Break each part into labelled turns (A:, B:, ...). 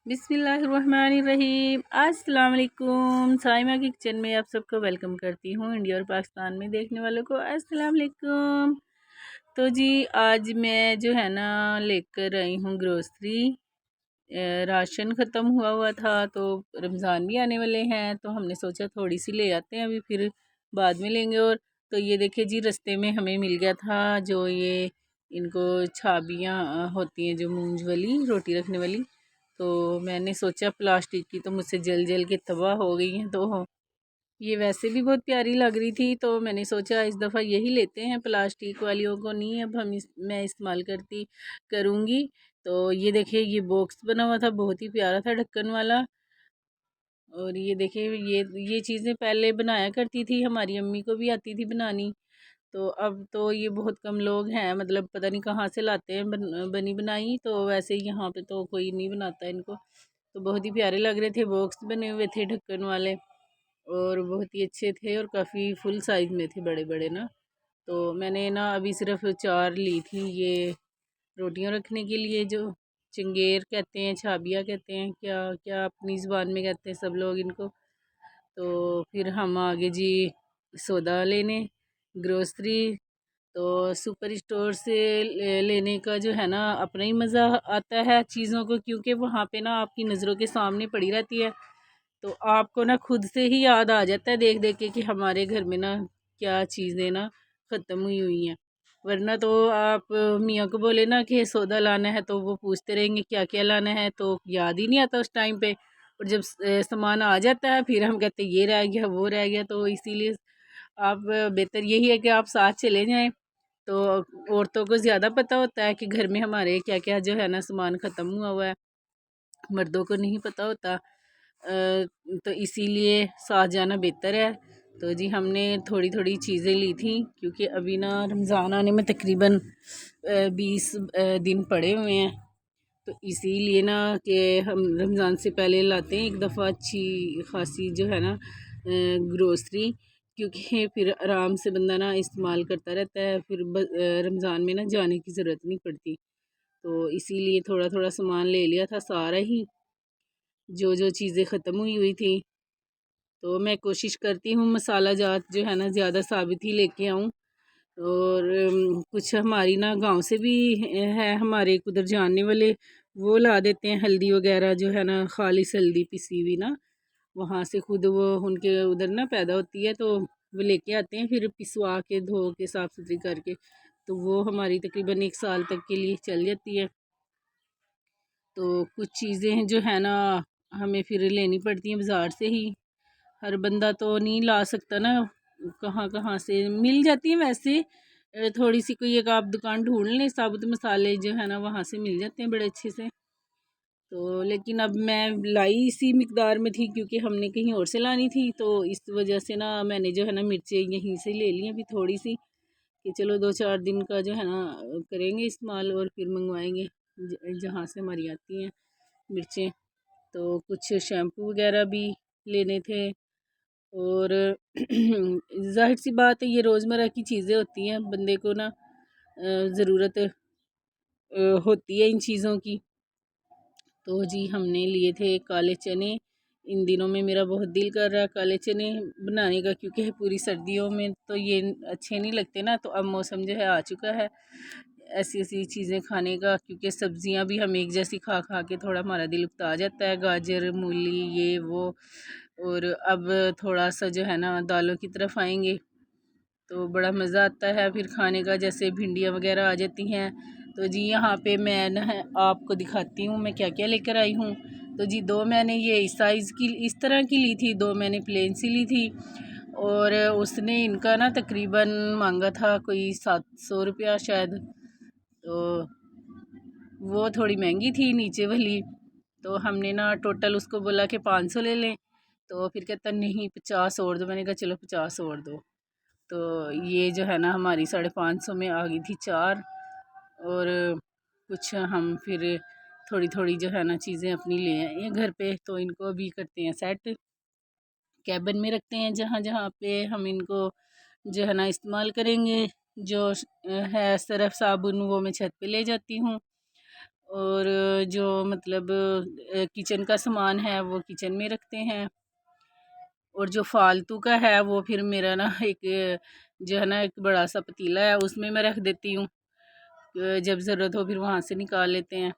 A: बिस्मिल्लाहिर्रहमानिर्रहीम। अस्सलाम वालेकुम। साइमा की किचन में आप सबको वेलकम करती हूँ। इंडिया और पाकिस्तान में देखने वालों को अस्सलाम वालेकुम। तो जी आज मैं जो है ना लेकर आई हूँ ग्रोसरी। राशन ख़त्म हुआ था तो रमज़ान भी आने वाले हैं तो हमने सोचा थोड़ी सी ले आते हैं, अभी फिर बाद में लेंगे। और तो ये देखिए जी रास्ते में हमें मिल गया था जो ये इनको छाबियाँ होती हैं जो मूंज वाली रोटी रखने वाली। तो मैंने सोचा प्लास्टिक की तो मुझसे जल जल के तबाह हो गई हैं, तो ये वैसे भी बहुत प्यारी लग रही थी तो मैंने सोचा इस दफ़ा यही लेते हैं, प्लास्टिक वालियों को नहीं अब मैं इस्तेमाल करती करूँगी। तो ये देखिए ये बॉक्स बना हुआ था, बहुत ही प्यारा था ढक्कन वाला। और ये देखिए ये चीज़ें पहले बनाया करती थी, हमारी अम्मी को भी आती थी बनानी। तो अब तो ये बहुत कम लोग हैं, मतलब पता नहीं कहाँ से लाते हैं बनी बनाई। तो वैसे यहाँ पे तो कोई नहीं बनाता इनको। तो बहुत ही प्यारे लग रहे थे, बॉक्स बने हुए थे ढक्कन वाले और बहुत ही अच्छे थे और काफ़ी फुल साइज़ में थे, बड़े बड़े ना। तो मैंने ना अभी सिर्फ 4 ली थी ये रोटियां रखने के लिए, जो चिंगेर कहते हैं, छाबिया कहते हैं, क्या क्या अपनी ज़ुबान में कहते हैं सब लोग इनको। तो फिर हम आगे जी सौदा लेने ग्रोसरी। तो सुपर स्टोर से लेने का जो है ना अपना ही मज़ा आता है चीज़ों को, क्योंकि वहाँ पे ना आपकी नज़रों के सामने पड़ी रहती है। तो आपको ना खुद से ही याद आ जाता है देख देख के कि हमारे घर में ना क्या चीज़ें ना ख़त्म हुई हुई हैं। वरना तो आप मियाँ को बोले ना कि सौदा लाना है तो वो पूछते रहेंगे क्या क्या लाना है, तो याद ही नहीं आता उस टाइम पे। और जब सामान आ जाता है फिर हम कहते ये रह गया वो रह गया। तो इसीलिए आप बेहतर यही है कि आप साथ चले जाएं। तो औरतों को ज़्यादा पता होता है कि घर में हमारे क्या क्या जो है ना सामान ख़त्म हुआ हुआ है, मर्दों को नहीं पता होता। तो इसीलिए साथ जाना बेहतर है। तो जी हमने थोड़ी थोड़ी चीज़ें ली थी क्योंकि अभी ना रमज़ान आने में तकरीबन 20 दिन पड़े हुए हैं। तो इसीलिए ना कि हम रमज़ान से पहले लाते हैं एक दफ़ा अच्छी खासी जो है ना ग्रोसरी, क्योंकि फिर आराम से बंदा ना इस्तेमाल करता रहता है, फिर रमज़ान में ना जाने की ज़रूरत नहीं पड़ती। तो इसीलिए थोड़ा थोड़ा सामान ले लिया था सारा ही, जो जो चीज़ें ख़त्म हुई हुई थी। तो मैं कोशिश करती हूँ मसाला जात जो है ना ज़्यादा साबित ही लेके आऊँ। और कुछ हमारी ना गांव से भी है, हमारे उधर जानने वाले, वो ला देते हैं हल्दी वगैरह जो है ना, खालिस हल्दी पिसी हुई ना, वहाँ से खुद वो उनके उधर ना पैदा होती है। तो वो लेके आते हैं फिर पिसवा के धो के साफ़ सुथरी करके। तो वो हमारी तकरीबन 1 साल तक के लिए चल जाती है। तो कुछ चीज़ें जो है ना हमें फिर लेनी पड़ती हैं बाज़ार से ही, हर बंदा तो नहीं ला सकता ना, कहाँ कहाँ से मिल जाती है वैसे। थोड़ी सी कोई एक आप दुकान ढूंढ लें, साबुत मसाले जो है ना वहाँ से मिल जाते हैं बड़े अच्छे से। तो लेकिन अब मैं लाई इसी मिकदार में थी क्योंकि हमने कहीं और से लानी थी, तो इस वजह से ना मैंने जो है ना मिर्चें यहीं से ले ली अभी थोड़ी सी, कि चलो 2-4 दिन का जो है ना करेंगे इस्तेमाल और फिर मंगवाएंगे जहाँ से हमारी आती हैं मिर्चें। तो कुछ शैम्पू वगैरह भी लेने थे। और जाहिर सी बात है ये रोज़मर्रा की चीज़ें होती हैं, बंदे को ना ज़रूरत होती है इन चीज़ों की। तो जी हमने लिए थे काले चने। इन दिनों में मेरा बहुत दिल कर रहा है काले चने बनाने का, क्योंकि पूरी सर्दियों में तो ये अच्छे नहीं लगते ना। तो अब मौसम जो है आ चुका है ऐसी ऐसी चीज़ें खाने का, क्योंकि सब्ज़ियां भी हम एक जैसी खा खा के थोड़ा हमारा दिल उकता जाता है, गाजर मूली ये वो। और अब थोड़ा सा जो है ना दालों की तरफ आएंगे तो बड़ा मज़ा आता है फिर खाने का, जैसे भिंडियाँ वगैरह आ जाती हैं। तो जी यहाँ पे मैं ना आपको दिखाती हूँ मैं क्या क्या लेकर आई हूँ। तो जी 2 मैंने ये इस साइज़ की इस तरह की ली थी, 2 मैंने प्लेन सी ली थी। और उसने इनका ना तकरीबन मांगा था कोई 700 रुपया शायद। तो वो थोड़ी महंगी थी नीचे वाली। तो हमने ना टोटल उसको बोला कि 500 ले लें। तो फिर कहता नहीं 50 और दो। मैंने कहा चलो 50 और दो। तो ये जो है ना हमारी 550 में आ गई थी 4। और कुछ हम फिर थोड़ी थोड़ी जो है ना चीज़ें अपनी ले आए हैं घर पे, तो इनको अभी करते हैं सेट, कैबिन में रखते हैं जहाँ जहाँ पे हम इनको जो है ना इस्तेमाल करेंगे। जो है सरफ साबुन वो मैं छत पे ले जाती हूँ। और जो मतलब किचन का सामान है वो किचन में रखते हैं, और जो फालतू का है वो फिर मेरा ना एक जो है ना एक बड़ा सा पतीला है उसमें मैं रख देती हूँ। जब ज़रूरत हो फिर वहाँ से निकाल लेते हैं।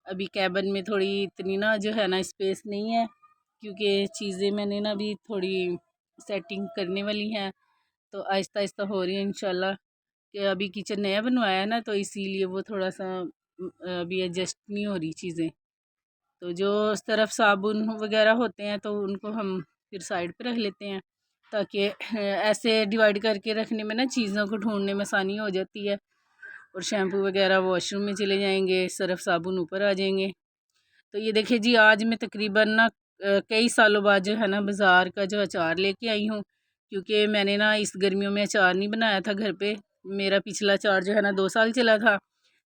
A: अभी कैबिन में थोड़ी इतनी ना जो है ना स्पेस नहीं है, क्योंकि चीज़ें मैंने ना अभी थोड़ी सेटिंग करने वाली हैं, तो आहिस्ता आहिस्ता हो रही है इंशाल्लाह। कि अभी किचन नया बनवाया है ना, तो इसीलिए वो थोड़ा सा अभी एडजस्ट नहीं हो रही चीज़ें। तो जो उस तरफ साबुन वगैरह होते हैं तो उनको हम फिर साइड पे रख लेते हैं, ताकि ऐसे डिवाइड करके रखने में ना चीज़ों को ढूंढने में आसानी हो जाती है। और शैम्पू वगैरह वॉशरूम में चले जाएंगे, सर्फ साबुन ऊपर आ जाएंगे। तो ये देखिए जी, आज मैं तकरीबन ना कई सालों बाद जो है ना बाज़ार का जो अचार लेके आई हूँ, क्योंकि मैंने ना इस गर्मियों में अचार नहीं बनाया था घर पे। मेरा पिछला अचार जो है ना 2 साल चला था,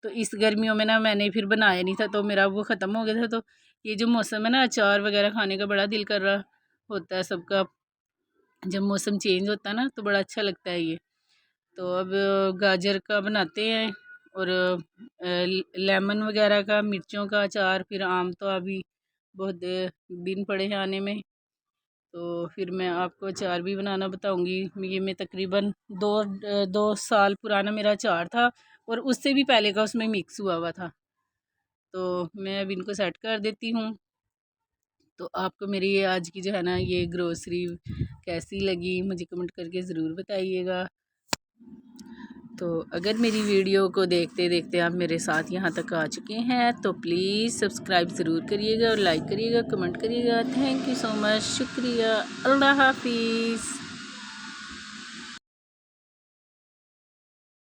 A: तो इस गर्मियों में ना मैंने फिर बनाया नहीं था, तो मेरा वो ख़त्म हो गया था। तो ये जो मौसम है ना, अचार वगैरह खाने का बड़ा दिल कर रहा होता है सबका। जब मौसम चेंज होता है ना तो बड़ा अच्छा लगता है ये। तो अब गाजर का बनाते हैं, और लेमन वगैरह का, मिर्चों का अचार। फिर आम तो अभी बहुत दिन पड़े हैं आने में, तो फिर मैं आपको अचार भी बनाना बताऊंगी। ये मैं तकरीबन 2 साल पुराना मेरा अचार था, और उससे भी पहले का उसमें मिक्स हुआ हुआ था। तो मैं अब इनको सेट कर देती हूँ। तो आपको मेरी ये आज की जो है ना ये ग्रोसरी कैसी लगी मुझे कमेंट करके ज़रूर बताइएगा। तो अगर मेरी वीडियो को देखते देखते आप मेरे साथ यहाँ तक आ चुके हैं तो प्लीज़ सब्सक्राइब ज़रूर करिएगा और लाइक करिएगा, कमेंट करिएगा। थैंक यू सो मच, शुक्रिया, अल्लाह हाफिज़।